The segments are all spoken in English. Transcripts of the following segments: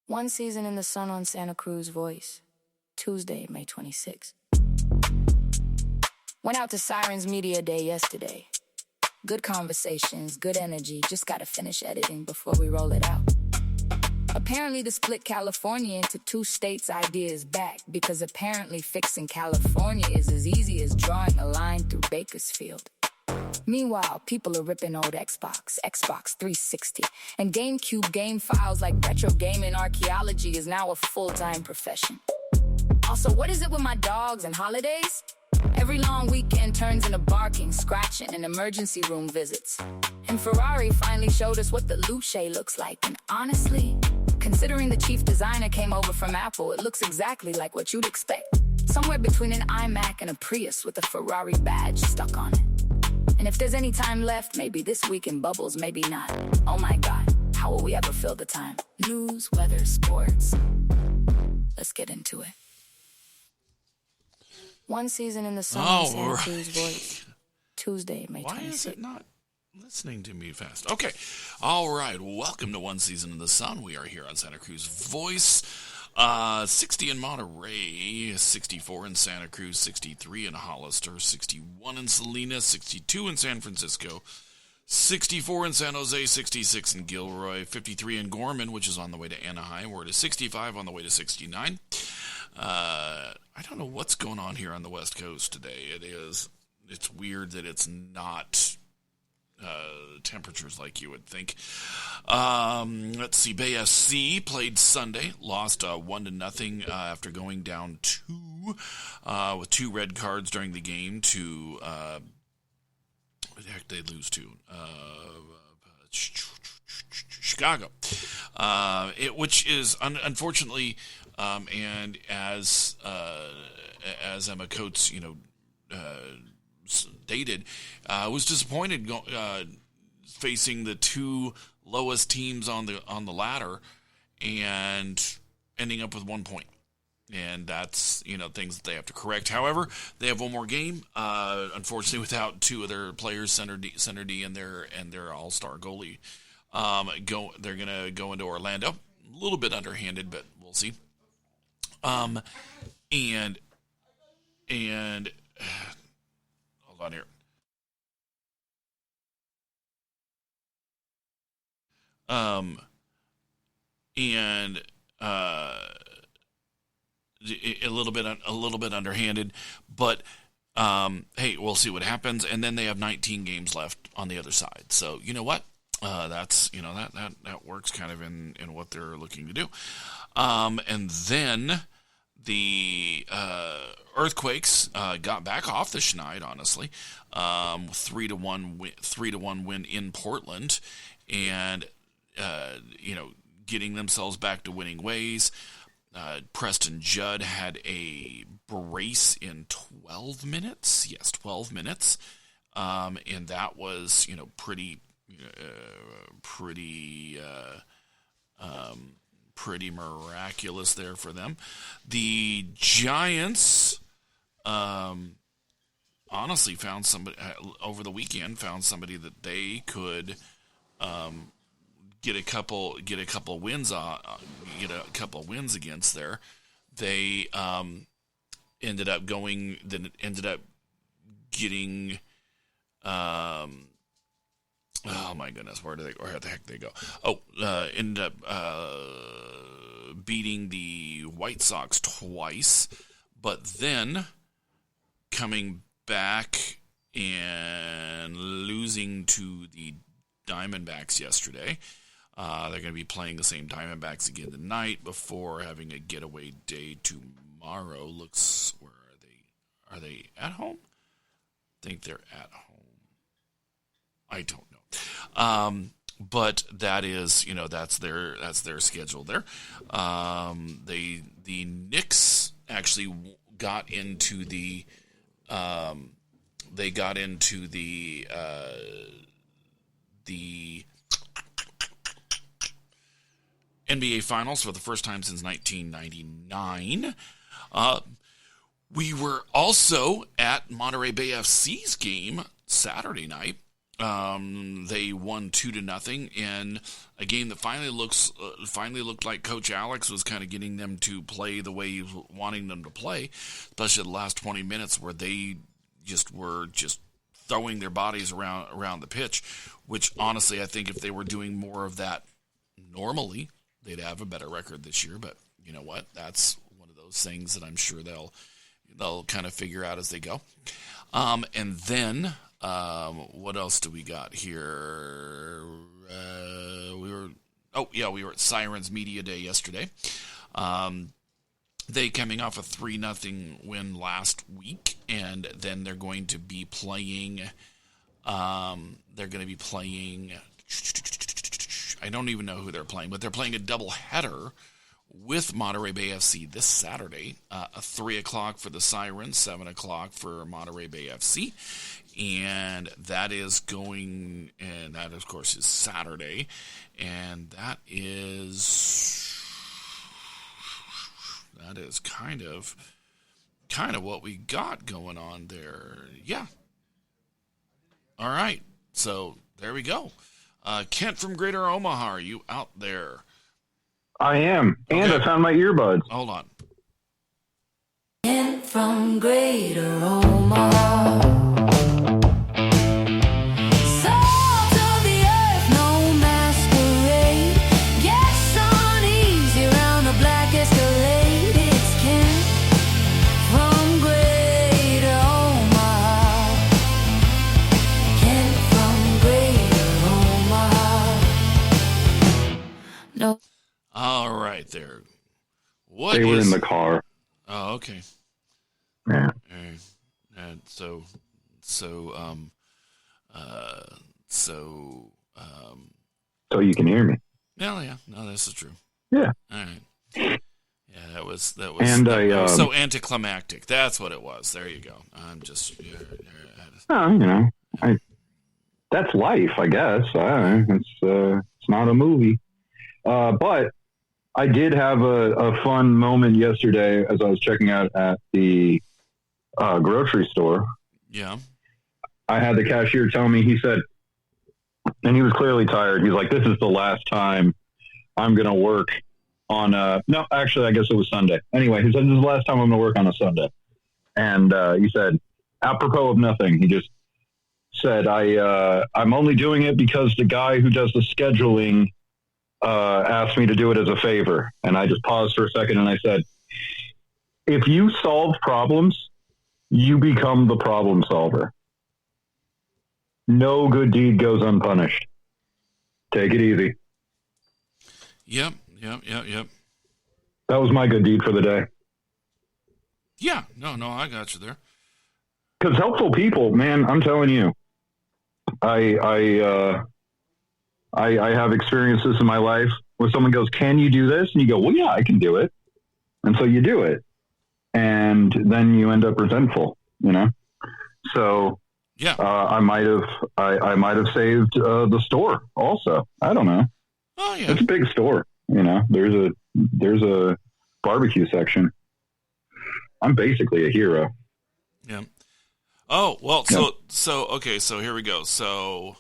One season in the sun on Santa Cruz Voice, Tuesday, May 26th. Went out to Sirens Media Day yesterday. Good conversations, good energy, just gotta finish editing before we roll it out. Apparently the split California into two states idea is back, because apparently fixing California is as easy as drawing a line through Bakersfield. Meanwhile, people are ripping old Xbox 360, and GameCube game files like retro gaming archaeology is now a full-time profession. Also, what is it with my dogs and holidays? Every long weekend turns into barking, scratching, and emergency room visits. And Ferrari finally showed us what the Luce looks like, and honestly, considering the chief designer came over from Apple, it looks exactly like what you'd expect. Somewhere between an iMac and a Prius with a Ferrari badge stuck on it. And if there's any time left, maybe this week in bubbles, maybe not. Oh my God, how will we ever fill the time? News, weather, sports. Let's get into it. One season in the sun on Santa Cruz Voice, Tuesday, May 26th. Why is it not listening to me fast? Okay. All right. Welcome to One Season in the Sun. We are here on Santa Cruz Voice. 60 in Monterey, 64 in Santa Cruz, 63 in Hollister, 61 in Salinas, 62 in San Francisco, 64 in San Jose, 66 in Gilroy, 53 in Gorman, which is on the way to Anaheim. We're at 65 on the way to 69. I don't know what's going on here on the West Coast today. It's weird that it's not temperatures like you would think. Let's see. Bay FC played Sunday, lost 1-0 after going down 2 with 2 red cards during the game to what the heck did they lose to? Chicago. Which is unfortunately, and as Emma Coates, stated, was disappointed facing the 2 lowest teams on the ladder and ending up with 1 point. And that's things that they have to correct. However, they have one more game. Unfortunately, without 2 of their players, center D and their all-star goalie. They're gonna go into Orlando. A little bit underhanded, but we'll see. And hold on here. A little bit underhanded, but hey, we'll see what happens. And then they have 19 games left on the other side. So you know what? That's that works kind of in what they're looking to do. And then the Earthquakes got back off the schneid, honestly. 3-1 win in Portland, and getting themselves back to winning ways. Preston Judd had a brace in 12 minutes. Yes, 12 minutes. And that was, pretty miraculous there for them. The Giants, honestly found somebody over the weekend. Found somebody that they could get a couple wins against there. They ended up getting. Oh my goodness, where the heck they go? Ended up beating the White Sox twice, but then coming back and losing to the Diamondbacks yesterday. They're going to be playing the same Diamondbacks again tonight before having a getaway day tomorrow. Where are they? Are they at home? I think they're at home. I don't know. But that is, that's their schedule there. The Knicks actually got into the NBA Finals for the first time since 1999. We were also at Monterey Bay FC's game Saturday night. They won 2-0 in a game that finally looked like Coach Alex was kind of getting them to play the way he was wanting them to play, especially the last 20 minutes where they were throwing their bodies around the pitch, which honestly I think if they were doing more of that normally, they'd have a better record this year. But you know what? That's one of those things that I'm sure they'll kind of figure out as they go. And then what else do we got here? We were at Sirens Media Day yesterday. They coming off a 3-0 win last week, and then they're going to be playing. I don't even know who they're playing, but they're playing a doubleheader with Monterey Bay FC this Saturday, 3 o'clock for the Sirens, 7 o'clock for Monterey Bay FC, and that of course is Saturday, and that is kind of what we got going on there. Yeah. All right. So there we go. Kent from Greater Omaha, are you out there? I am. And okay. I found my earbuds. Hold on. Kent from Greater Omaha. All right, there. They were in the car. Oh, okay. Yeah. And so you can hear me. Yeah. No, this is true. Yeah. All right. Yeah, that was and was so anticlimactic. That's what it was. There you go. I'm just. That's life, I guess. It's not a movie. But I did have a fun moment yesterday as I was checking out at the grocery store. Yeah. I had the cashier tell me, he said, and he was clearly tired. He's like, this is the last time I'm going to work on no, actually, I guess it was Sunday. Anyway, he said, this is the last time I'm going to work on a Sunday. And he said, apropos of nothing, he just said, I'm only doing it because the guy who does the scheduling asked me to do it as a favor. And I just paused for a second and I said, if you solve problems, you become the problem solver. No good deed goes unpunished. Take it easy. Yep. That was my good deed for the day. Yeah, no, I got you there. Because helpful people, man, I'm telling you, I have experiences in my life where someone goes, can you do this? And you go, well, yeah, I can do it. And so you do it. And then you end up resentful, So yeah, I might have saved the store also. I don't know. Oh yeah. It's a big store. There's a barbecue section. I'm basically a hero. Yeah. Oh, well, so okay, so here we go. So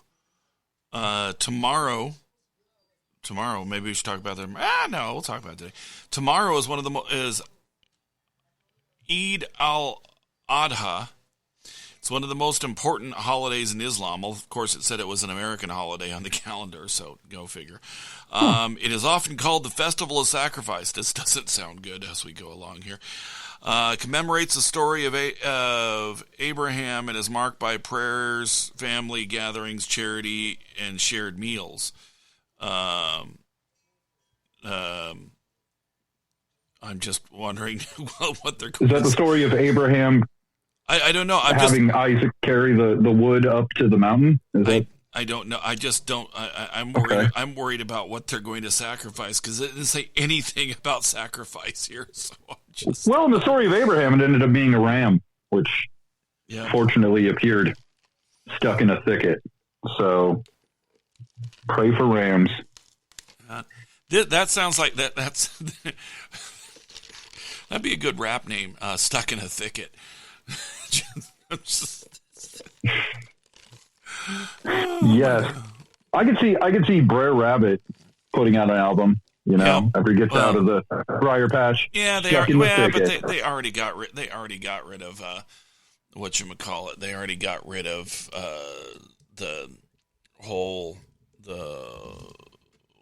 tomorrow, maybe we should talk about that. No, we'll talk about it today. Tomorrow is is Eid al-Adha. It's one of the most important holidays in Islam. Well, of course, it said it was an American holiday on the calendar, so go figure. It is often called the Festival of Sacrifice. This doesn't sound good as we go along here. Commemorates the story of Abraham and is marked by prayers, family gatherings, charity, and shared meals. I'm just wondering what they're calling. Is that the story of Abraham? I don't know. Having Isaac carry the wood up to the mountain? I don't know. I just don't. I'm worried. Okay. I'm worried about what they're going to sacrifice because it didn't say anything about sacrifice here. So well, in the story of Abraham, it ended up being a ram, which fortunately appeared stuck in a thicket. So pray for rams. That sounds like that. That'd be a good rap name. Stuck in a thicket. Yes, I could see Brer Rabbit putting out an album. You know, Yep. after he gets Well, out of the briar patch. Yeah, they stuck are. in the Well, but thicket. they already got rid. They already got rid of whatchamacallit. They already got rid of the whole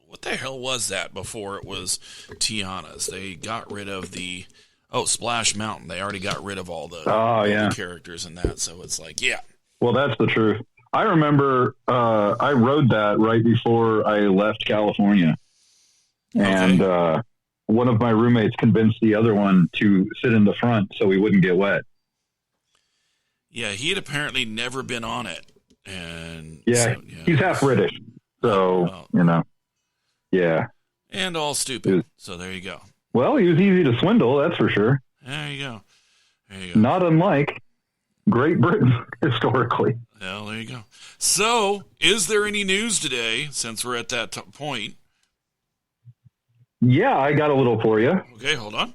what the hell was that before it was Tiana's? They got rid of the Splash Mountain. They already got rid of all the the characters in that. So it's like, yeah. Well, that's the truth. I remember I rode that right before I left California. And one of my roommates convinced the other one to sit in the front so we wouldn't get wet. Yeah, he had apparently never been on it. And he's half British. So, yeah. And all stupid. So there you go. Well, he was easy to swindle, that's for sure. There you go. Not unlike Great Britain historically. Well, there you go. So, is there any news today, since we're at that point? Yeah, I got a little for you. Okay, hold on.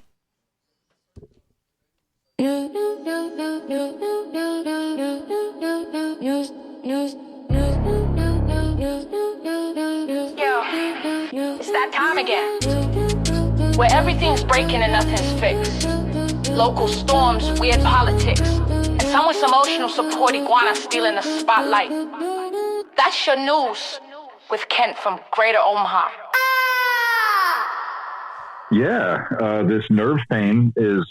It's that time again, where everything's breaking and nothing's fixed. Local storms, weird politics, and someone's emotional support iguana stealing the spotlight. That's your news with Kent from Greater Omaha. Yeah, this nerve pain is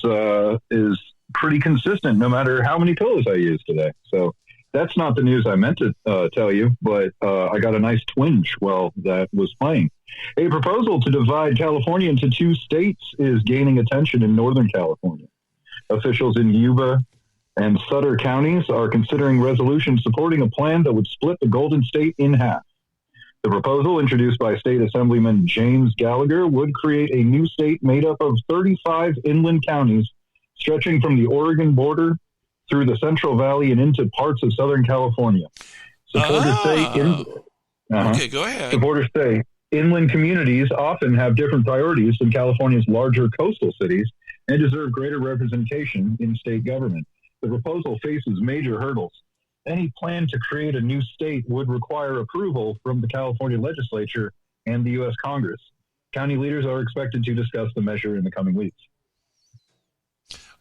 pretty consistent no matter how many pillows I use today. So that's not the news I meant to tell you, but I got a nice twinge while that was playing. A proposal to divide California into 2 states is gaining attention in Northern California. Officials in Yuba and Sutter counties are considering resolution supporting a plan that would split the Golden State in half. The proposal, introduced by State Assemblyman James Gallagher, would create a new state made up of 35 inland counties stretching from the Oregon border through the Central Valley and into parts of Southern California. Supporters Okay, go ahead. Supporters say inland communities often have different priorities than California's larger coastal cities and deserve greater representation in state government. The proposal faces major hurdles. Any plan to create a new state would require approval from the California legislature and the U.S. Congress. County leaders are expected to discuss the measure in the coming weeks.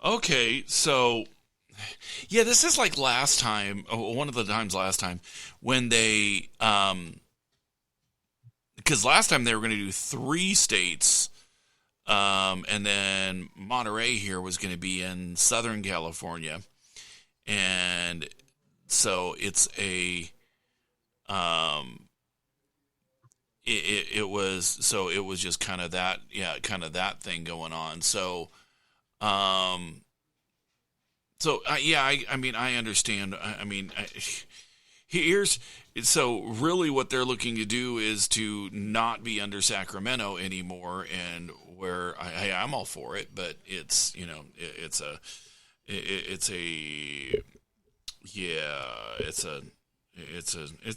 Okay, so, yeah, this is like last time, one of the times last time, when they, because last time they were going to do 3 states, and then Monterey here was going to be in Southern California, and so it's a, it was just kind of that, that thing going on. So, I mean, I understand. So really what they're looking to do is to not be under Sacramento anymore, and where I'm all for it, but it's, it's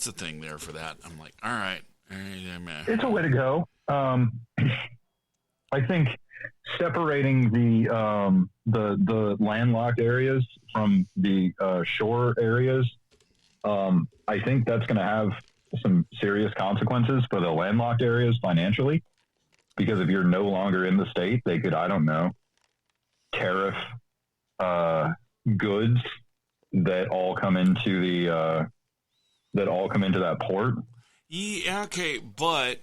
a thing there for that. I'm like, all right. It's a way to go. I think separating the landlocked areas from the shore areas, I think that's going to have some serious consequences for the landlocked areas financially, because if you're no longer in the state, they could, I don't know, tariff goods that all come into that port. Yeah, okay, but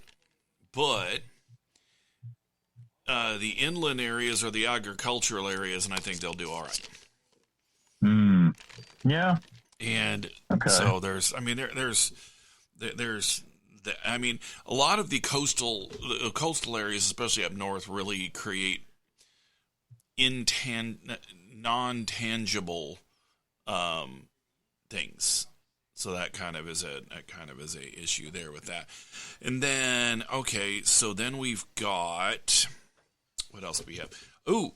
the inland areas are the agricultural areas, and I think they'll do all right. Yeah. And okay. So there's a lot of the coastal areas, especially up north, really create non-tangible things. So that kind of is a issue there with that. And then, okay, so then we've got, what else do we have? Oh,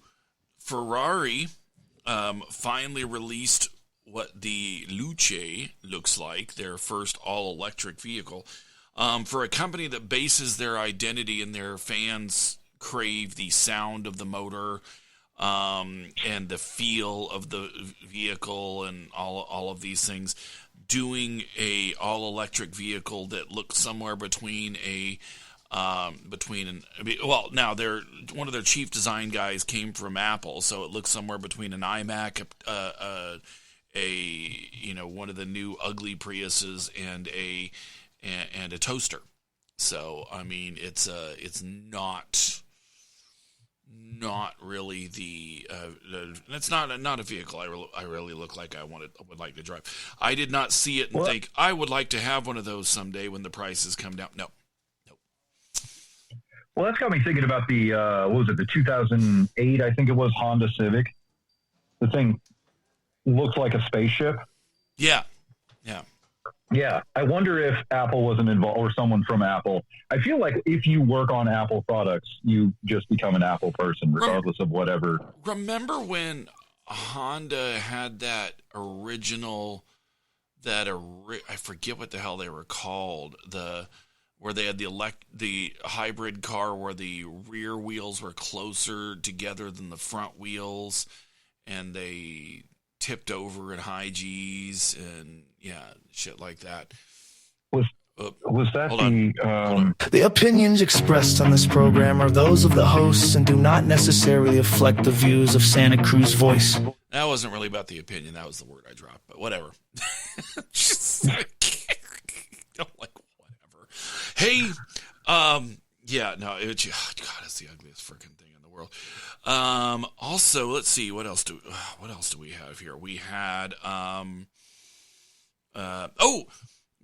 Ferrari finally released what the Luce looks like, their first all-electric vehicle. For a company that bases their identity and their fans crave the sound of the motor, and the feel of the vehicle and all of these things, doing a all electric vehicle that looks somewhere between now one of their chief design guys came from Apple, so it looks somewhere between an iMac, one of the new ugly Priuses, and a toaster. So I mean, it's not really it's not a vehicle I really look like I would like to drive. I did not see it and think I would like to have one of those someday when the prices come down. No. Well, that's got me thinking about the the 2008, I think it was, Honda Civic. The thing looks like a spaceship. Yeah. Yeah, I wonder if Apple wasn't involved, or someone from Apple. I feel like if you work on Apple products, you just become an Apple person, regardless of whatever. Remember when Honda had that original, I forget what the hell they were called, where they had the hybrid car where the rear wheels were closer together than the front wheels, and they tipped over at high G's and shit like that. Was that The opinions expressed on this program are those of the hosts and do not necessarily reflect the views of Santa Cruz Voice. That wasn't really about the opinion. That was the word I dropped, but whatever. Whatever. Hey, it's the ugliest freaking thing in the world. Also, let's see, what else do we have here? We had,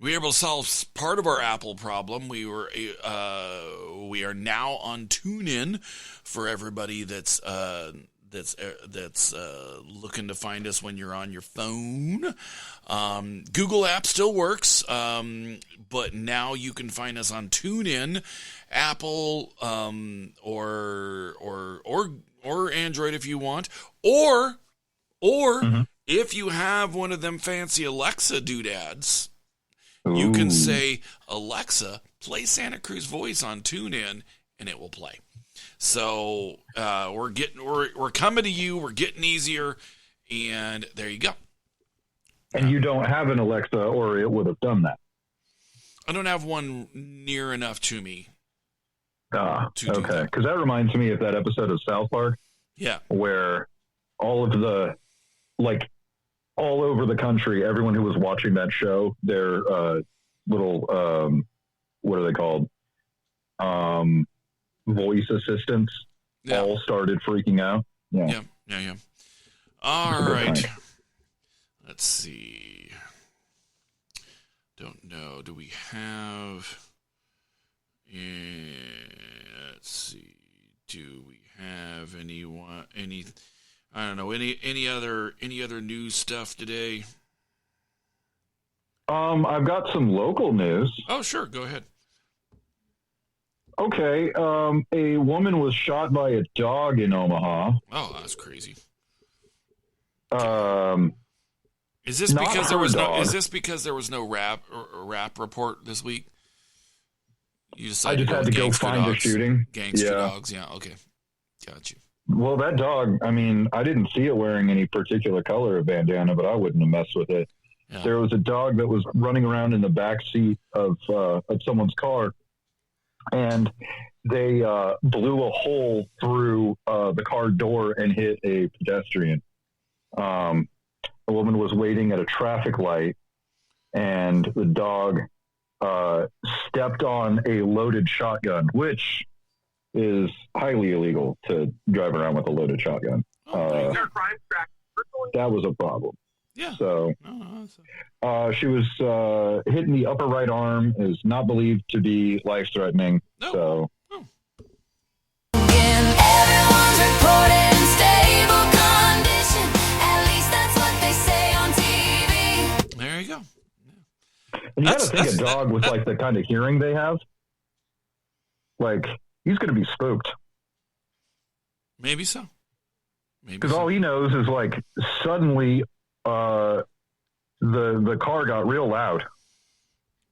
we were able to solve part of our Apple problem. We are now on TuneIn for everybody that's looking to find us when you're on your phone. Google app still works, but now you can find us on TuneIn, Apple, or Android if you want, or if you have one of them fancy Alexa doodads, you can say, Alexa, play Santa Cruz Voice on TuneIn, and it will play. So we're coming to you. We're getting easier, and there you go. And you don't have an Alexa, or it would have done that. I don't have one near enough to me. Okay, because that reminds me of that episode of South Park. Yeah, where all over the country, everyone who was watching that show, their little what are they called? Voice assistants all started freaking out. Yeah. All right. Let's see. Don't know. Do we have? Let's see. Do we have anyone? I don't know. Any other news stuff today? I've got some local news. Oh, sure. Go ahead. Okay. A woman was shot by a dog in Omaha. Oh, that's crazy. Is this because there was no rap report this week? You decided I just had to go find the shooting. Gangster dogs. Yeah. Okay. Got you. Well, that dog, I mean, I didn't see it wearing any particular color of bandana, but I wouldn't have messed with it. Yeah. There was a dog that was running around in the back seat of someone's car, and they blew a hole through the car door and hit a pedestrian. A woman was waiting at a traffic light, and the dog stepped on a loaded shotgun, which is highly illegal to drive around with a loaded shotgun. That was a problem. Yeah. So she was hit in the upper right arm, is not believed to be life-threatening. No. So. Everyone's reporting stable condition. At least that's what they say on TV. There you go. And you got to think a dog with like the kind of hearing they have, like he's going to be spooked. Maybe so. Because all he knows is like suddenly the car got real loud.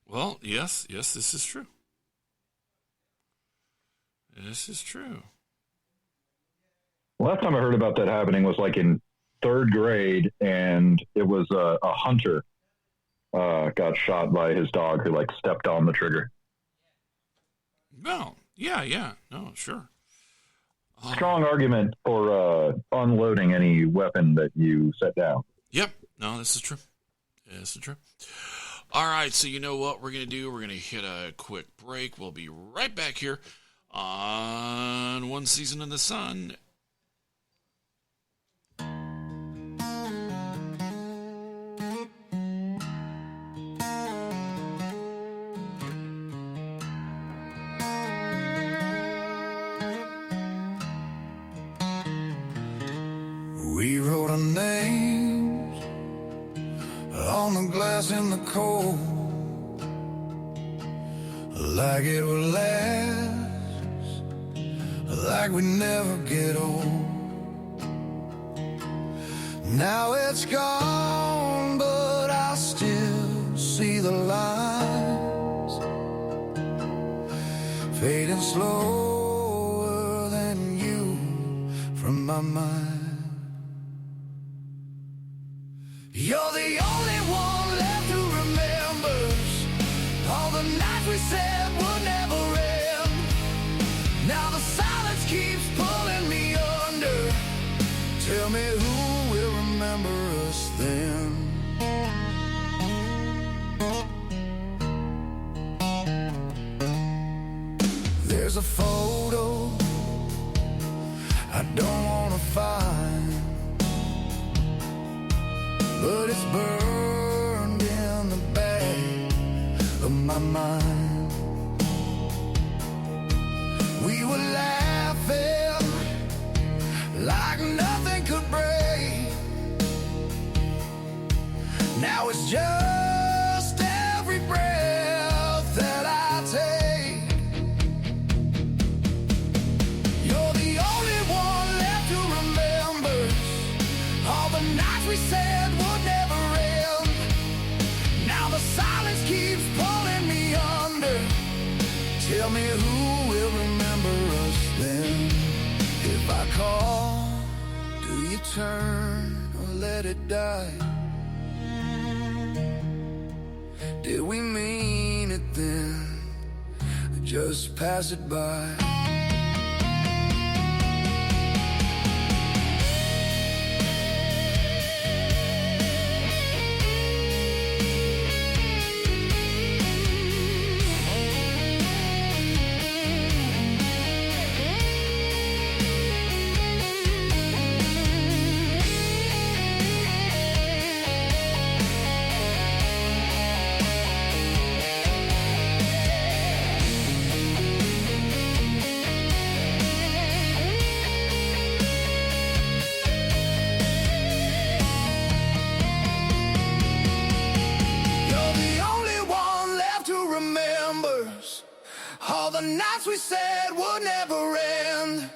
Well, yes, this is true. This is true. Last time I heard about that happening was like in third grade, and it was a hunter got shot by his dog who like stepped on the trigger. Well, yeah. No, sure. Strong argument for unloading any weapon that you set down. Yep. No, this is true. All right, so you know what we're going to do? We're going to hit a quick break. We'll be right back here on One Season in the Sun. We wrote our names on the glass in the cold, like it would last, like we never get old. Now it's gone, but I still see the lines fading slower than you from my mind. You're the only one left who remembers all the nights we said would never end. Now the silence keeps pulling me under. Tell me who will remember us then. There's a photo I don't want to find, but it's burned in the back of my mind. We were laughing like nothing could break. Now it's just every breath that I take. You're the only one left who remembers all the nights we said would never end. Now the silence keeps pulling me under. Tell me who will remember us then. If I call, do you turn or let it die? Did we mean it then, or just pass it by? All the nights we said would never end.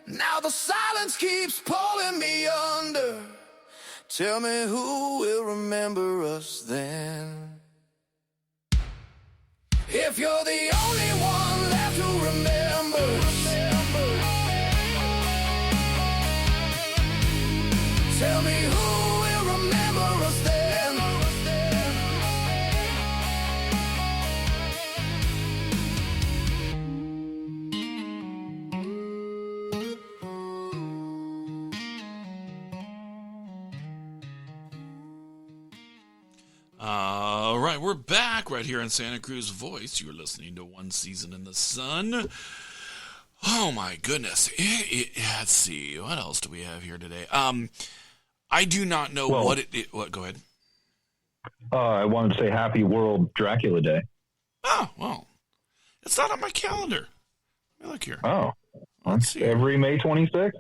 Now the silence keeps pulling me under. Tell me who will remember us then. If you're the only one left who remembers, tell me who will remember us then. All right, we're back right here on Santa Cruz Voice. You're listening to One Season in the Sun. Oh my goodness. Let's see. What else do we have here today? I do not know what it. What? Go ahead. I wanted to say Happy World Dracula Day. Oh well, it's not on my calendar. Let me look here. Oh, let's see. Every May 26th.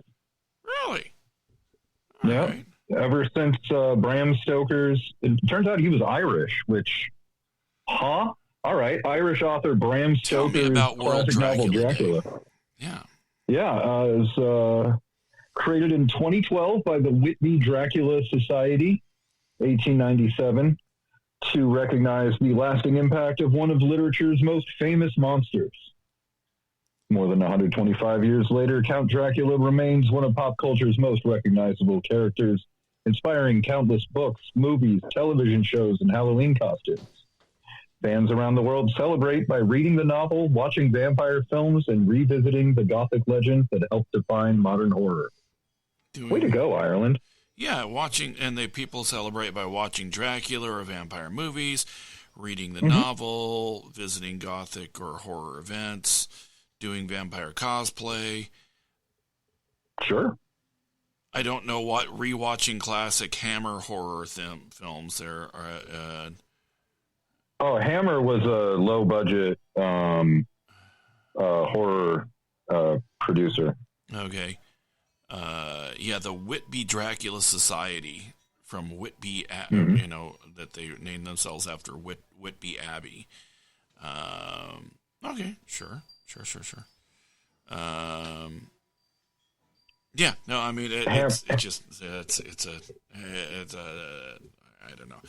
Really? Yeah. Right. Ever since Bram Stoker's, it turns out he was Irish, which, all right, Irish author Bram Stoker's classic novel Dracula. Yeah. Yeah, it was created in 2012 by the Whitney Dracula Society, 1897, to recognize the lasting impact of one of literature's most famous monsters. More than 125 years later, Count Dracula remains one of pop culture's most recognizable characters inspiring countless books, movies, television shows, and Halloween costumes. Fans around the world celebrate by reading the novel, watching vampire films, and revisiting the Gothic legends that helped define modern horror. Way to go, Ireland. Yeah, people celebrate by watching Dracula or vampire movies, reading the novel, visiting Gothic or horror events, doing vampire cosplay. Sure. I don't know what rewatching classic Hammer horror films there are. Hammer was a low budget horror producer. Okay. The Whitby Dracula Society from Whitby, that they named themselves after Whitby Abbey. Okay, sure. Yeah, no, I mean, I don't know.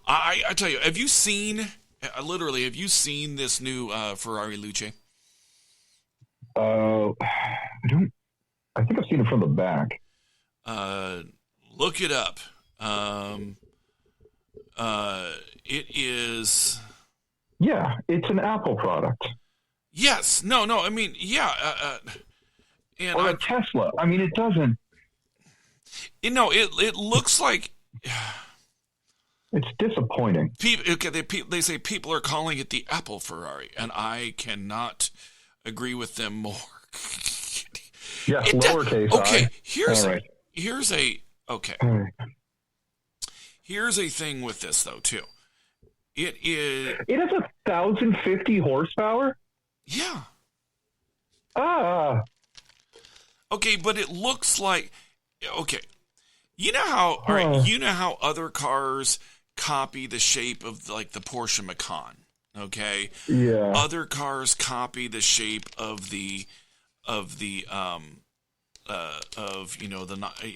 I tell you, have you seen this new Ferrari Luce? I think I've seen it from the back. Look it up. It is. Yeah, it's an Apple product. Yes. No. I mean, yeah. Or a Tesla. I mean, it doesn't. It looks like. It's disappointing. They say people are calling it the Apple Ferrari, and I cannot agree with them more. Yes, lowercase. Okay, I. Here's a thing with this though too. It has 1,050 horsepower. Yeah. Okay, but it looks like You know how other cars copy the shape of like the Porsche Macan. Okay. Yeah. Other cars copy the shape of the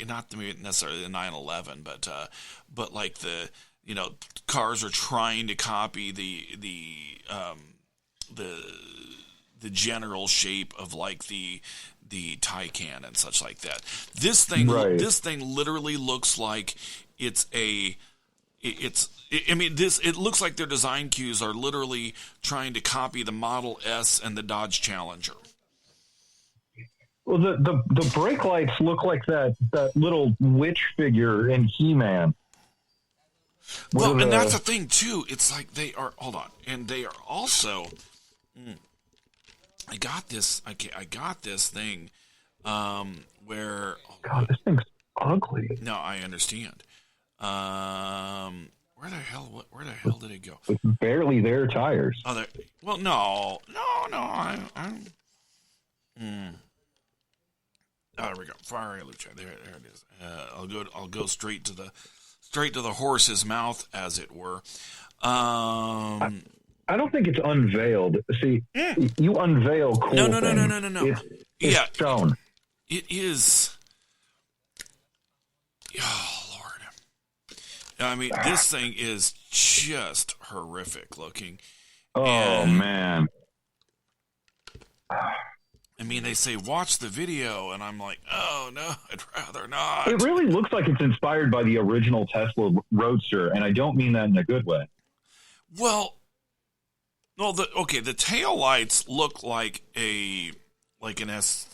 not necessarily the 911, but like the cars are trying to copy the general shape of like the Taycan and such like that. This thing literally looks like it looks like their design cues are literally trying to copy the Model S and the Dodge Challenger. Well, the brake lights look like that little witch figure in He-Man. Well, and that's the thing too. It's like they are. Hold on, and they are also. I got this thing, where. God, this thing's ugly. No, I understand. Where the hell did it go? With barely their tires. Oh, there. Well, no. Oh, there we go. Ferrari Luce. There it is. I'll go straight to the horse's mouth, as it were. I don't think it's unveiled. See, you unveil cool things. No. It's shown. It is. Oh, Lord. I mean, this thing is just horrific looking. Oh, man. I mean, they say, watch the video, and I'm like, oh, no, I'd rather not. It really looks like it's inspired by the original Tesla Roadster, and I don't mean that in a good way. Well, no, the tail lights look like an SP3.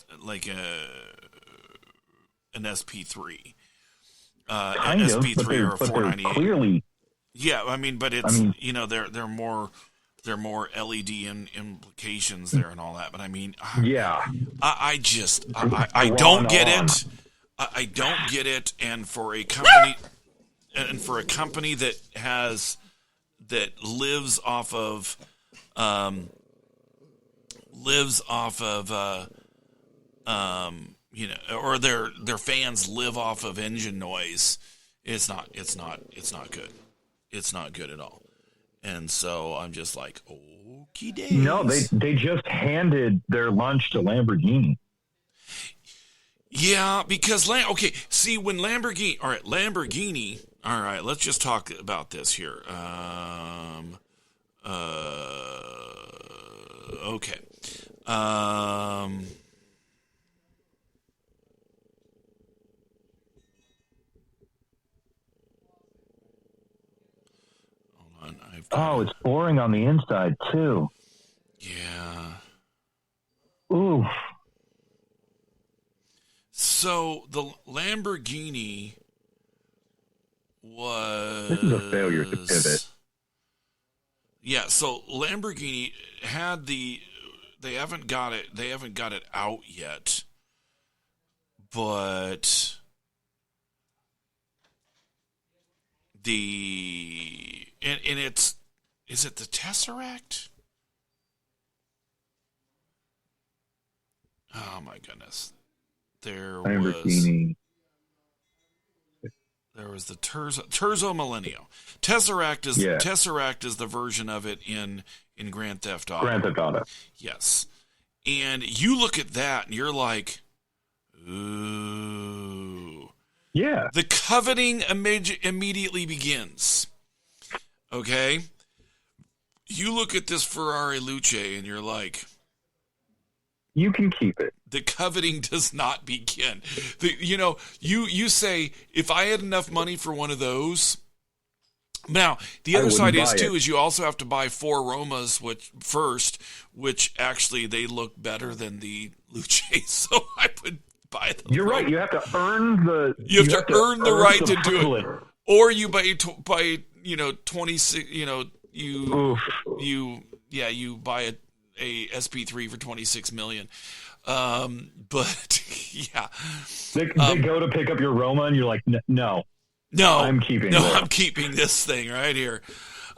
An SP3 or a 498. Clearly. Yeah, I mean, but it's, they're more LED implications there and all that. But I mean, yeah, I don't get it. I don't get it. And for a company that lives off of or their fans live off of engine noise, it's not good. It's not good at all. And so I'm just like, okie days. No, they just handed their lunch to Lamborghini. Yeah, because when Lamborghini, all right, let's just talk about this here. Okay. Oh, it's boring on the inside too. Yeah. Ooh. So the Lamborghini was... This is a failure to pivot. Yeah, so Lamborghini had the... They haven't got it out yet. But and it's... Is it the Tesseract? Oh my goodness. There was the Terzo Millennium. Tesseract is the version of it in Grand Theft Auto. Grand Theft Auto. Yes. And you look at that and you're like, ooh. Yeah. The coveting immediately begins. Okay? You look at this Ferrari Luce and you're like, you can keep it. The coveting does not begin. You say, if I had enough money for one of those. Now, the other side is you also have to buy 4 Romas which actually they look better than the Luce. So I would buy them. You're right. You have to earn the. You have to earn the right to do it. Or you buy 26. You buy a SP3 for $26 million. But yeah, they go to pick up your Roma and you're like, no, I'm keeping this thing right here.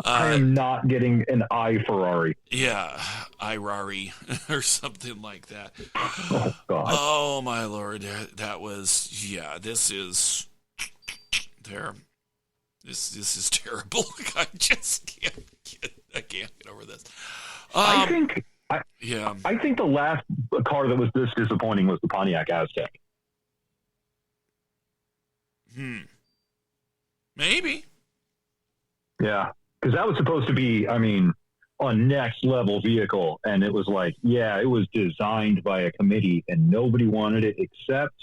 I am not getting an iFerrari. Yeah, iRari or something like that. Oh God. Oh my Lord. That was, this is there. This is terrible. I just can't get over this. I think the last car that was this disappointing was the Pontiac Aztek. Maybe. Yeah, because that was supposed to be, a next level vehicle, and it was like, it was designed by a committee, and nobody wanted it except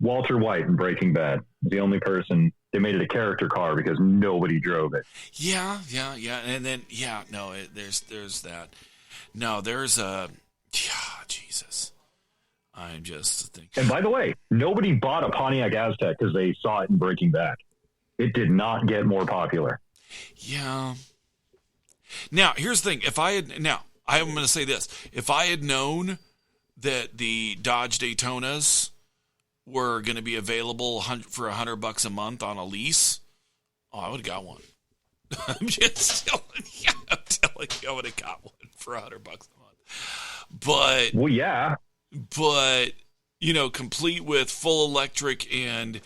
Walter White in Breaking Bad. The only person. They made it a character car because nobody drove it. Yeah. And then, there's that. No, there's a... Yeah, Jesus. I'm just thinking... And by the way, nobody bought a Pontiac Aztek because they saw it in Breaking Bad. It did not get more popular. Yeah. Now, here's the thing. I'm going to say this. If I had known that the Dodge Daytonas were going to be available for $100 a month on a lease, I would have got one. I'm just telling you, I would have got one for $100 a month. But complete with full electric and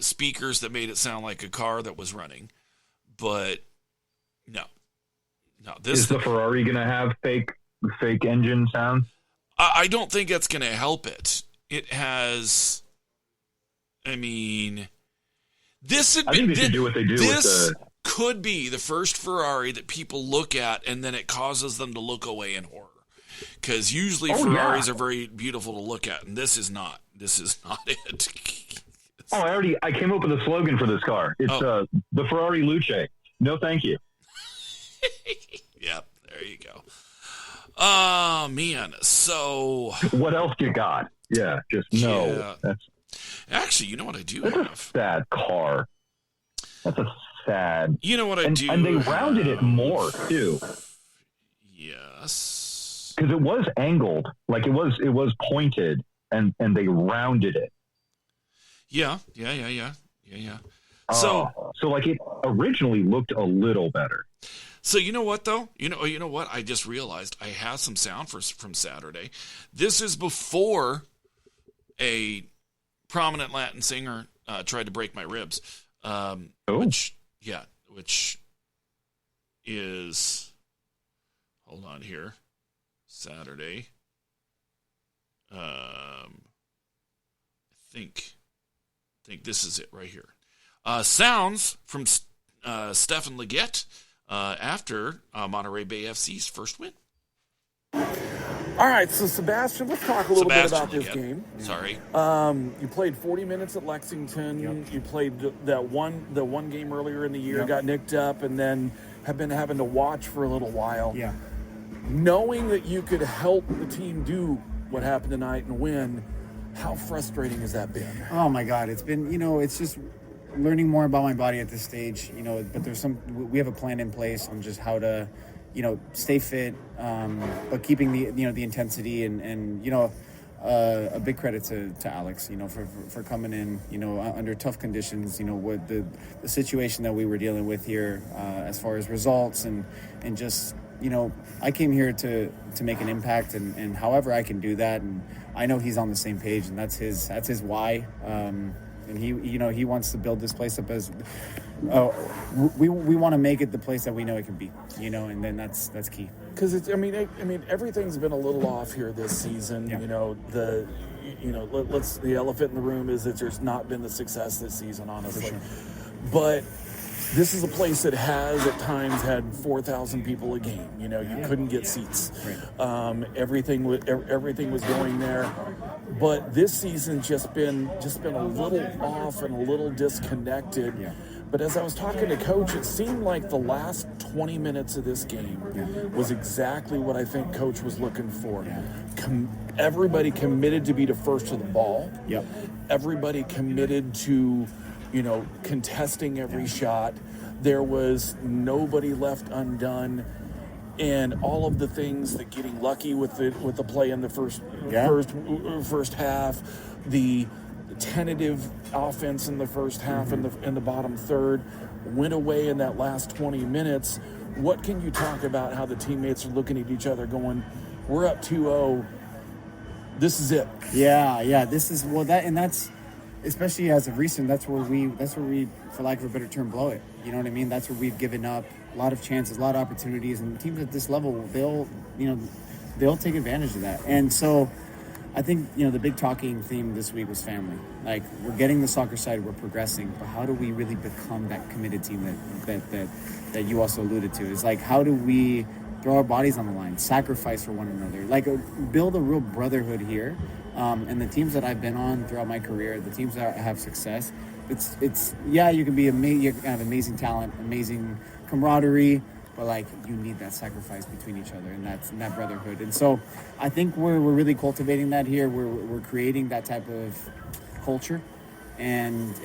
speakers that made it sound like a car that was running. But no. This is the Ferrari going to have fake engine sounds? I don't think that's going to help it. It has, this I think they should do what they do with the... could be the first Ferrari that people look at and then it causes them to look away in horror. Because usually Ferraris are very beautiful to look at, and this is not. This is not it. I came up with a slogan for this car. It's the Ferrari Luce. No, thank you. Yep, there you go. Oh, man. So... What else you got? Yeah, just no. Yeah. Actually, you know what I do have? That's a sad car. That's a sad... You know what I do? And they rounded it more, too. Yes. Because it was angled. Like, it was pointed, and they rounded it. Yeah. So like, it originally looked a little better. So you know what, though? You know what? I just realized I have some sound from Saturday. This is before a prominent Latin singer tried to break my ribs. Which is, hold on here, Saturday. I think this is it right here. Sounds from Stefan Leggett after Monterey Bay FC's first win. All right, so Sebastian, let's talk a little bit about this game. Sorry. You played 40 minutes at Lexington. Yep. You played the one game earlier in the year, got nicked up, and then have been having to watch for a little while. Yeah. Knowing that you could help the team do what happened tonight and win, how frustrating has that been? Oh my God, it's been, it's just learning more about my body at this stage, but we have a plan in place on just how to, stay fit, but keeping the intensity and a big credit to Alex, for coming in, under tough conditions, with the situation that we were dealing with here, as far as results and just, I came here to make an impact and however I can do that. And I know he's on the same page and that's his why. And he wants to build this place up as, we want to make it the place that we know it can be, and then that's key. Because everything's been a little off here this season. Yeah. The elephant in the room is that there's not been the success this season, honestly. For sure. But this is a place that has at times had 4,000 people a game. You couldn't get seats. Right. Everything was going there. But this season's just been a little off and a little disconnected. Yeah. But as I was talking to Coach, it seemed like the last 20 minutes of this game was exactly what I think Coach was looking for. Yeah. Everybody committed to be the first to the ball. Yep. Everybody committed to, contesting every shot. There was nobody left undone. And all of the things that getting lucky with the play in the first half, the tentative offense in the first half and the bottom third went away in that last 20 minutes. What can you talk about how the teammates are looking at each other going, we're up 2-0, this is it? Yeah, this is that's especially as of recent, that's where we for lack of a better term blow it. You know what I mean? That's where we've given up a lot of chances, a lot of opportunities, and teams at this level, they'll take advantage of that. And so I think, the big talking theme this week was family. Like, we're getting the soccer side, we're progressing, but how do we really become that committed team that you also alluded to? Is like, how do we throw our bodies on the line, sacrifice for one another, like build a real brotherhood here. And the teams that I've been on throughout my career, the teams that have success, it's you can be you can have amazing talent, amazing camaraderie, but like you need that sacrifice between each other, and that brotherhood. And so I think we're really cultivating that here. We're creating that type of culture, and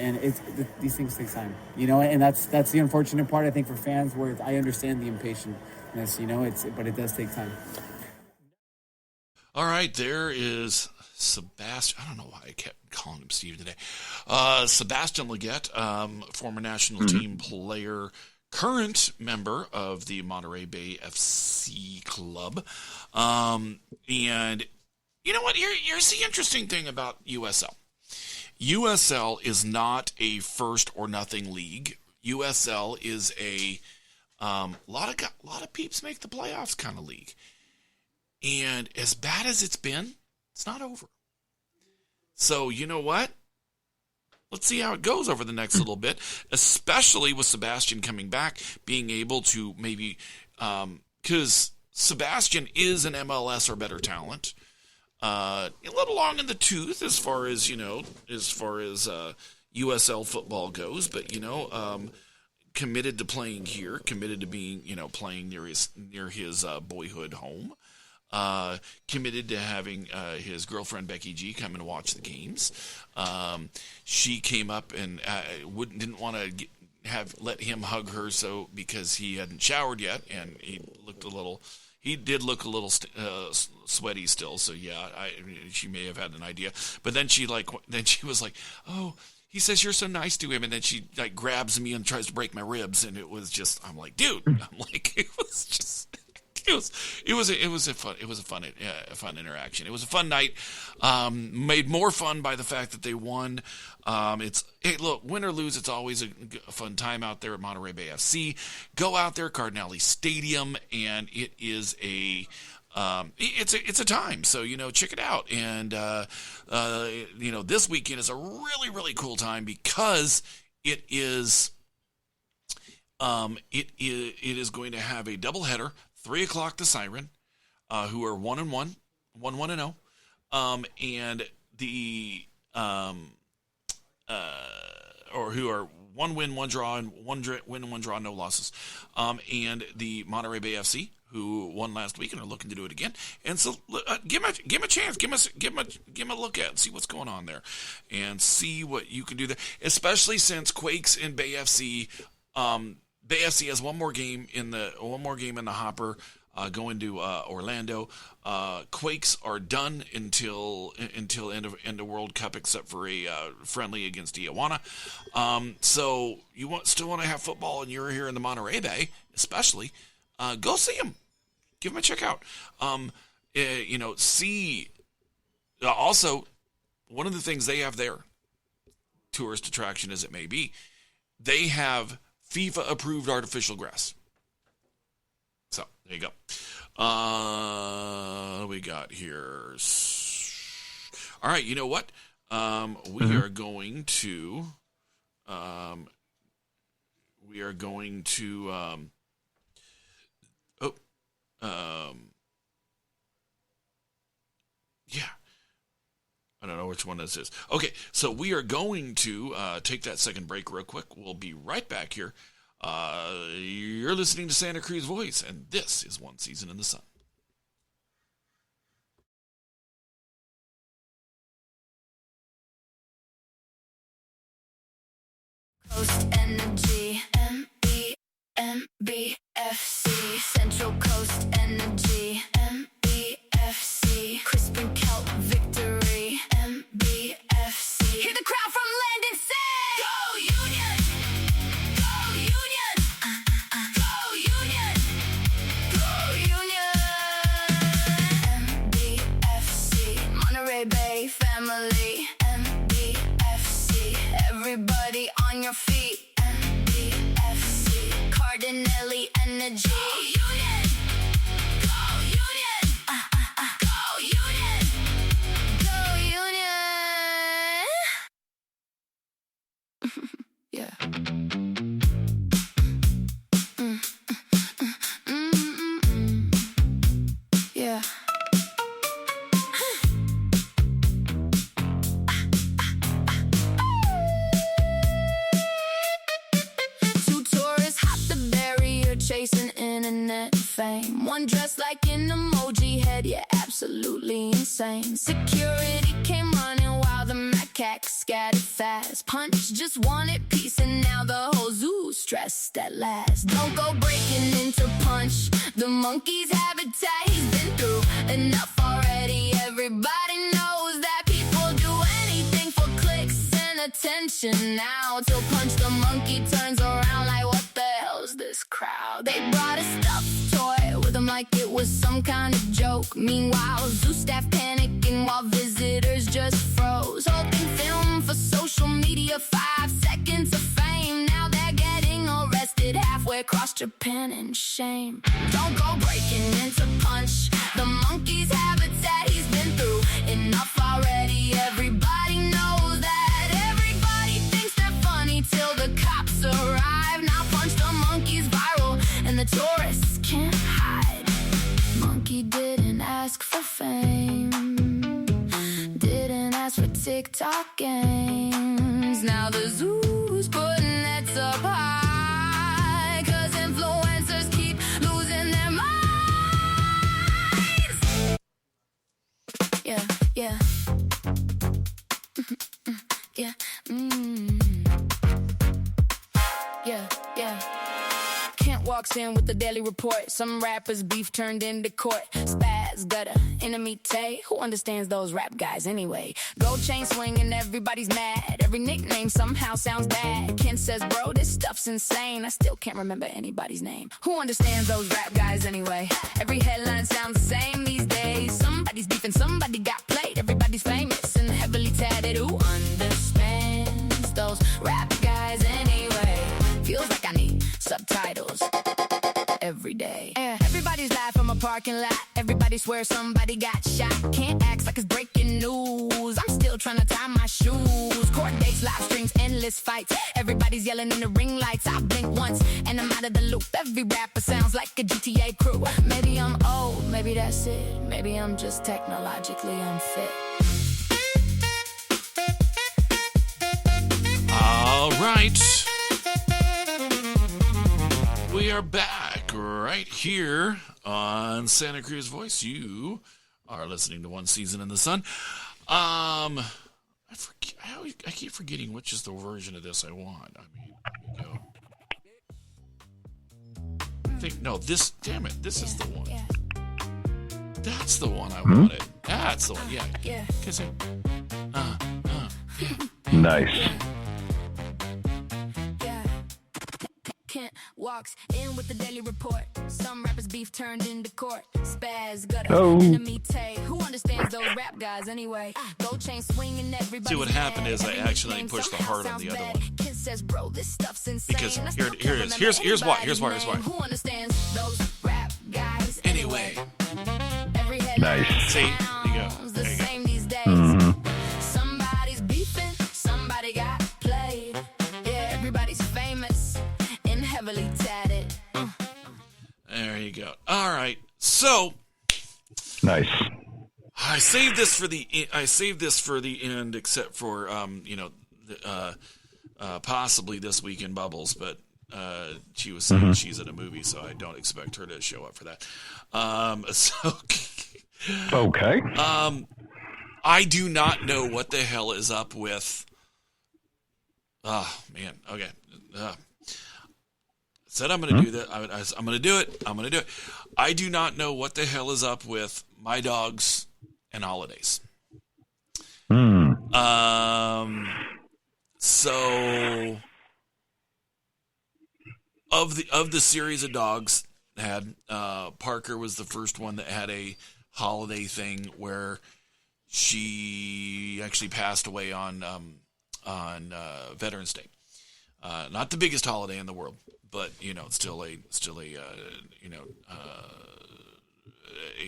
these things take time, and that's the unfortunate part, I think, for fans, where I understand the impatientness, but it does take time. All right, there is Sebastian. I don't know why I kept calling him Steve today. Sebastian Leggett, former national team player, current member of the Monterey Bay FC club. And you know what? Here's the interesting thing about USL. USL is not a first or nothing league. USL is a lot of peeps make the playoffs kind of league. And as bad as it's been, it's not over. So you know what? Let's see how it goes over the next little bit, especially with Sebastian coming back, being able to maybe, because Sebastian is an MLS or better talent, a little long in the tooth as far as USL football goes, but committed to playing here, committed to being playing near his boyhood home. Committed to having his girlfriend Becky G come and watch the games. She came up and didn't want to let him hug her, so because he hadn't showered yet, and he did look a little sweaty still. So yeah, she may have had an idea. But then she was like, oh. He says you're so nice to him, and then she like grabs me and tries to break my ribs, and it was just, I'm like, dude, it was just. It was a fun interaction. It was a fun night. Made more fun by the fact that they won. Look, win or lose, it's always a fun time out there at Monterey Bay FC. Go out there, Cardinale Stadium, and it is it's a time. So check it out. And this weekend is a really, really cool time because it is going to have a doubleheader. 3:00 the Siren, who are 1-1, 1-1-0. And the or who are 1 win, 1 draw, and 1 win, 1 draw, no losses. And the Monterey Bay FC, who won last week and are looking to do it again. And so give him a chance, give him a look at, see what's going on there, and see what you can do there. Especially since Quakes and Bay FC, Bay FC has one more game in the hopper. Going to Orlando. Quakes are done until end of World Cup, except for a friendly against Tijuana. So you still want to have football, and you're here in the Monterey Bay, especially. Go see them. Give them a check out. See. Also, one of the things they have there, tourist attraction as it may be, they have FIFA approved artificial grass. So, there you go. What do we got here? All right, you know what? We are going to... yeah. I don't know which one this is. Okay, so we are going to take that second break real quick. We'll be right back here. You're listening to Santa Cruz Voice, and this is One Season in the Sun. Coast Energy, MBFC, Central Coast Energy, MBFC, Crispin Kelp Victory, MBFC. Hear the crowd from Landon say, Go Union! Go Union! Go Union! Go Union! MBFC, Monterey Bay family, MBFC, everybody on your feet, MBFC, Cardinelli Energy. Go Union! Go Union! Go Union! Go Union! Yeah. Yeah. Two tourists hopped the barrier, chasing internet fame. One dressed like an emoji head, yeah, absolutely insane. Security came running while the macaques scattered fast. Punch just wanted peace, and now the whole zoo's stressed at last. Don't go breaking into Punch, the monkey's habitat. He's been through enough already. Everybody knows that people do anything for clicks and attention now. Till Punch the monkey turns around like, what the hell's this crowd? They brought a stuffed toy with them like it was some kind of joke. Meanwhile, zoo staff panicking while visitors just froze. Hoping film for social media, 5 seconds of fame. Now they're getting arrested halfway across Japan in shame. Don't go breaking into Punch, the monkey's habitat. He's been through enough already. Everybody knows that. Everybody thinks they're funny till the cops arrive. Now Punch the monkey's viral and the tourists can't hide. Monkey didn't ask for fame, didn't ask for TikTok games. Now the zoo's putting nets up high, 'cause influencers keep losing their minds. Yeah, yeah. Yeah, yeah, yeah. Kent walks in with the daily report. Some rappers beef turned into court. Spaz, gutter, enemy Tay. Who understands those rap guys anyway? Gold chain swinging, everybody's mad. Every nickname somehow sounds bad. Kent says, bro, this stuff's insane. I still can't remember anybody's name. Who understands those rap guys anyway? Every headline sounds the same these days. Somebody's beefing, somebody got played. Everybody's famous and heavily tatted. Who understands those rap guys anyway? Feels like I need subtitles every day. Yeah, everybody's live from a parking lot. Everybody swears somebody got shot. Can't act like it's breaking news. I'm still trying to tie my shoes. Court dates, live streams, endless fights. Everybody's yelling in the ring lights. I blink once and I'm out of the loop. Every rapper sounds like a GTA crew. Maybe I'm old, maybe maybe that's it. Maybe I'm just technologically unfit. All right. We are back right here on Santa Cruz Voice. You are listening to One Season in the Sun. I keep forgetting which is the version of this I want. I mean, here we go. This is the one. That's the one I wanted. That's the one, yeah. Nice. Kent walks in with the daily report. Some rappers beef turned into court. Spaz gutter, enemy Tay. Who understands those rap guys anyway? Gold chain swinging, everybody. See, what happened is I accidentally pushed the heart on the other one. Kid says, bro, this stuff's insane. Because here it is. Here's why. Who understands those rap guys Anyway. Every head Nice. See, there you go. the same these days. Somebody's beefing, somebody got played. Yeah, everybody's famous and heavily tatted. There you go. All right. So Nice. I saved this for the end, except for possibly This Week in Bubbles, but she was saying she's in a movie, so I don't expect her to show up for that. Okay. I do not know what the hell is up with. Oh man. Okay. Said I'm going to do that. I'm going to do it. I do not know what the hell is up with my dogs and holidays. So of the series of dogs had Parker was the first one that had a holiday thing where she actually passed away on Veterans Day. Not the biggest holiday in the world, but it's still a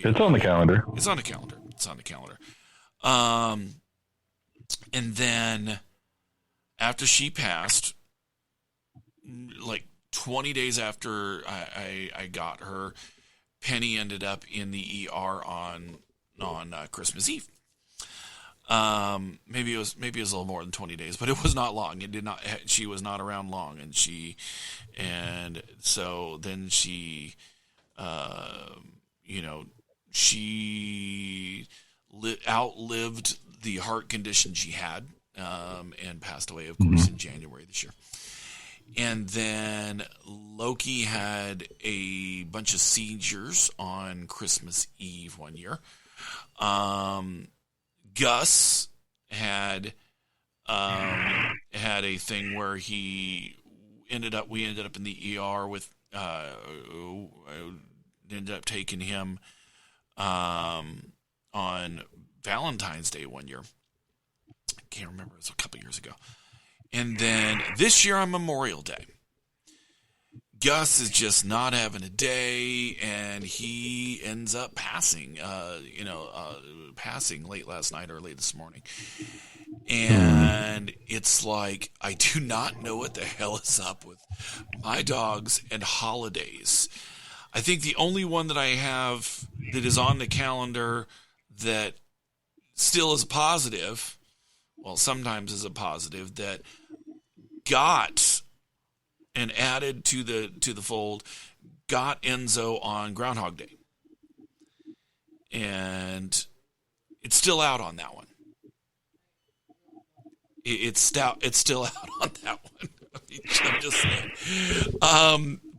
It's on the calendar. It's on the calendar. And then after she passed, like 20 days after I got her, Penny ended up in the ER on Christmas Eve. Maybe it was a little more than 20 days, but it was not long. She was not around long, and so then she outlived the heart condition she had, and passed away, of course, in January this year. And then Loki had a bunch of seizures on Christmas Eve one year. Gus had a thing where we ended up in the ER with ended up taking him on Valentine's Day one year. I can't remember, it was a couple years ago. And then this year on Memorial Day, Gus is just not having a day, and he ends up passing, passing late last night or late this morning. And it's like, I do not know what the hell is up with my dogs and holidays. I think the only one that I have that is on the calendar that still is positive, well, sometimes is a positive, that got and added to the fold, got Enzo on Groundhog Day. And it's still out on that one. It's still out on that one. I'm just saying.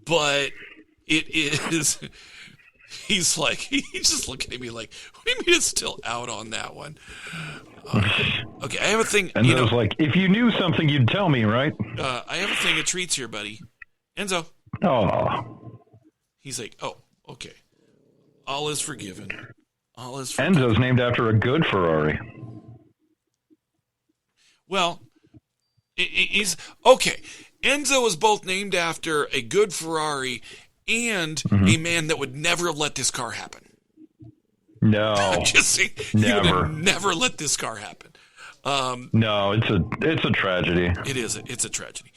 But it is, he's just looking at me like, what do you mean it's still out on that one? Okay, I have a thing. And Enzo's like, if you knew something, you'd tell me, right? I have a thing of treats here, buddy. Enzo. Oh. He's like, oh, okay. All is forgiven. Enzo's named after a good Ferrari. Well, he's okay. Enzo is both named after a good Ferrari and a man that would never have let this car happen. No, I'm just saying, he would have never let this car happen. No, it's a tragedy. It is. It's a tragedy.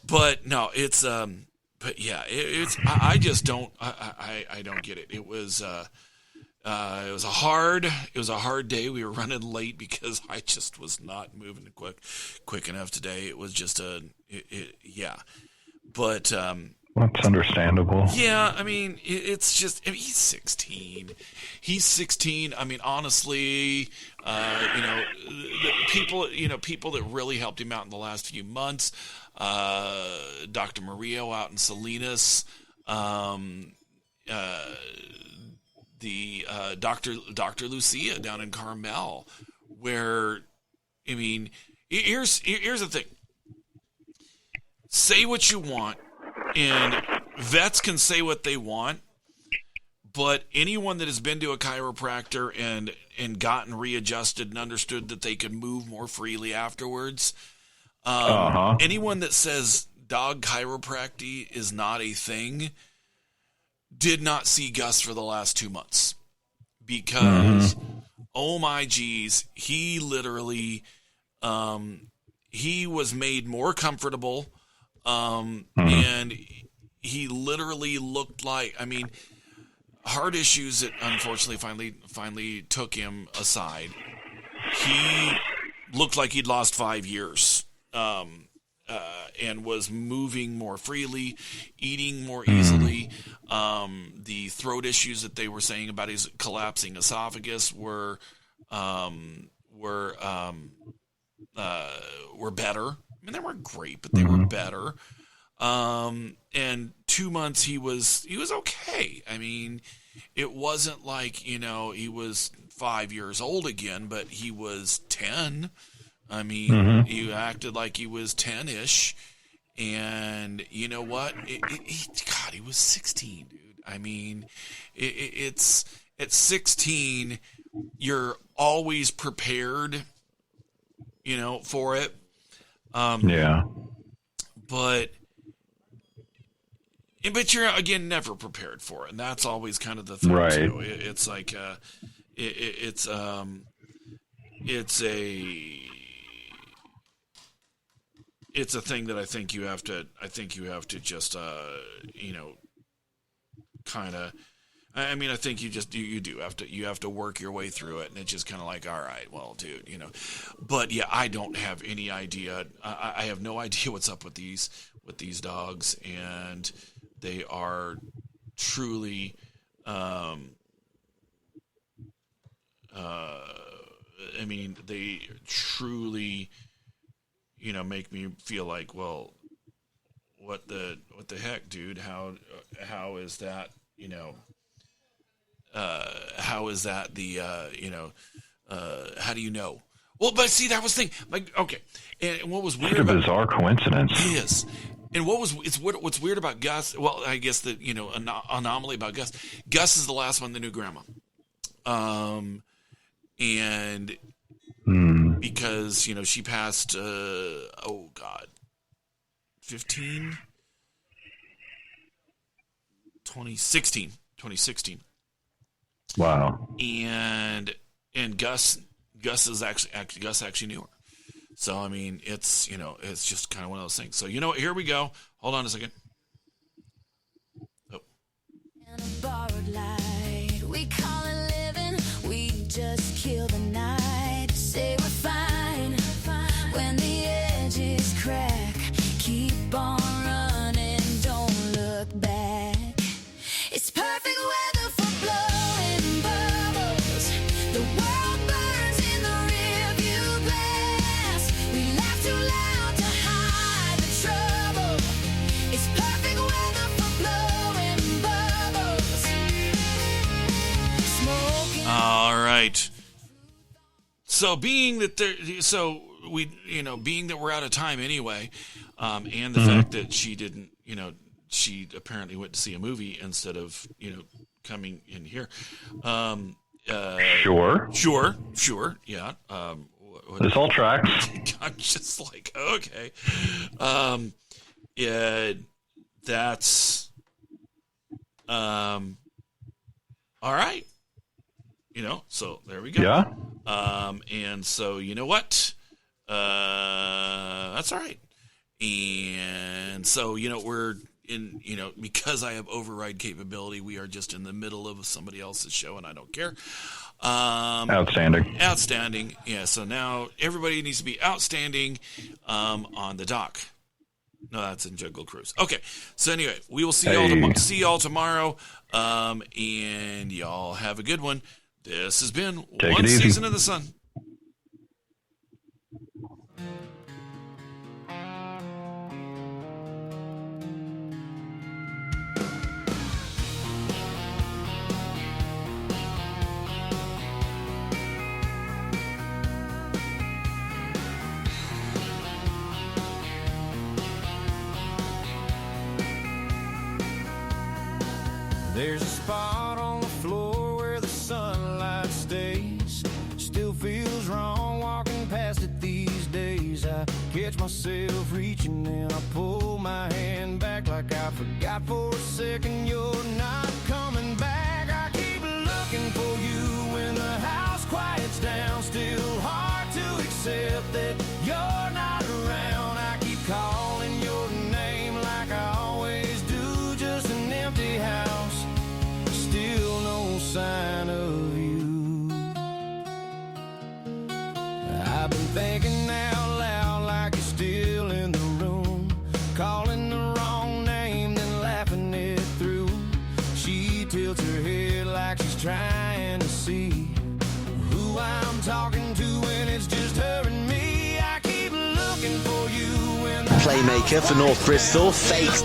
But no, it's but yeah, it's. I just don't. I don't get it. It was. It was a hard day. We were running late because I just was not moving quick enough today. It was just yeah. But that's understandable. yeah, I mean, it's just, I mean, he's 16. He's 16. I mean, honestly, people that really helped him out in the last few months, Dr. Murillo out in Salinas, the Dr. Lucia down in Carmel, where, I mean, here's the thing. Say what you want, and vets can say what they want, but anyone that has been to a chiropractor and gotten readjusted and understood that they can move more freely afterwards, anyone that says dog chiropractic is not a thing did not see Gus for the last 2 months, because oh my geez, he literally he was made more comfortable, and he literally looked like, I mean, heart issues that unfortunately finally took him aside. He looked like he'd lost 5 years, and was moving more freely, eating more easily. The throat issues that they were saying about his collapsing esophagus were better. I mean, they weren't great, but they were better. And 2 months he was okay. I mean, it wasn't like, he was 5 years old again, but he was 10. I mean, he acted like he was 10-ish. And you know what? God, he was 16, dude. I mean, it's at 16, you're always prepared, for it. Yeah. But you're, again, never prepared for it. And that's always kind of the thing, right. too. It's like, it's a thing that I think you have to just, kind of, I mean, I think you have to work your way through it. And it's just kind of like, all right, well, dude, but yeah, I don't have any idea. I have no idea what's up with these dogs, and they are truly, I mean, they truly, make me feel like, well, what the heck, dude? How is that? How is that the? How do you know? Well, but see, that was the thing. Like, okay, and what was weird? It's a bizarre coincidence. Yes, and what's weird about Gus? Well, I guess the anomaly about Gus. Gus is the last one that knew Grandma, and. Because, she passed, 2016. Wow. And Gus actually knew her. So, I mean, it's, it's just kind of one of those things. So, here we go. Hold on a second. Oh. And a borrowed light, we call it living, we just kill the night, say we're fine, when the edges crack, keep on running, don't look back, it's perfect weather for blowing bubbles, the world burns in the rearview glass, we laugh too loud to hide the trouble, it's perfect weather for blowing bubbles, smoking. All right. So being that we're out of time anyway, and the fact that she didn't, she apparently went to see a movie instead of, coming in here. Sure. Yeah. This all tracks. I'm just like, okay. Yeah, that's, all right. So there we go. Yeah. And so, you know what? That's all right. And so, we're because I have override capability, we are just in the middle of somebody else's show, and I don't care. Outstanding. Yeah, so now everybody needs to be outstanding on the dock. No, that's in Jungle Cruise. Okay, so anyway, we will see y'all tomorrow, and y'all have a good one. This has been One Season in the Sun. There's a spot on the floor where the sunlight stays. Still feels wrong walking past it these days. I catch myself reaching and I pull my hand back like I forgot for a second you're not coming back. I keep looking for you when the house quiets down. Still hard to accept that you're not around. I keep calling your name like I always do, just an empty house. Still no sign of you. I've been thinking out loud like you're still in the room, calling the wrong name, then laughing it through. She tilts her head like she's trying to see who I'm talking to when it's just her and me. I keep looking for you when the Playmaker for North Bristol, fakes.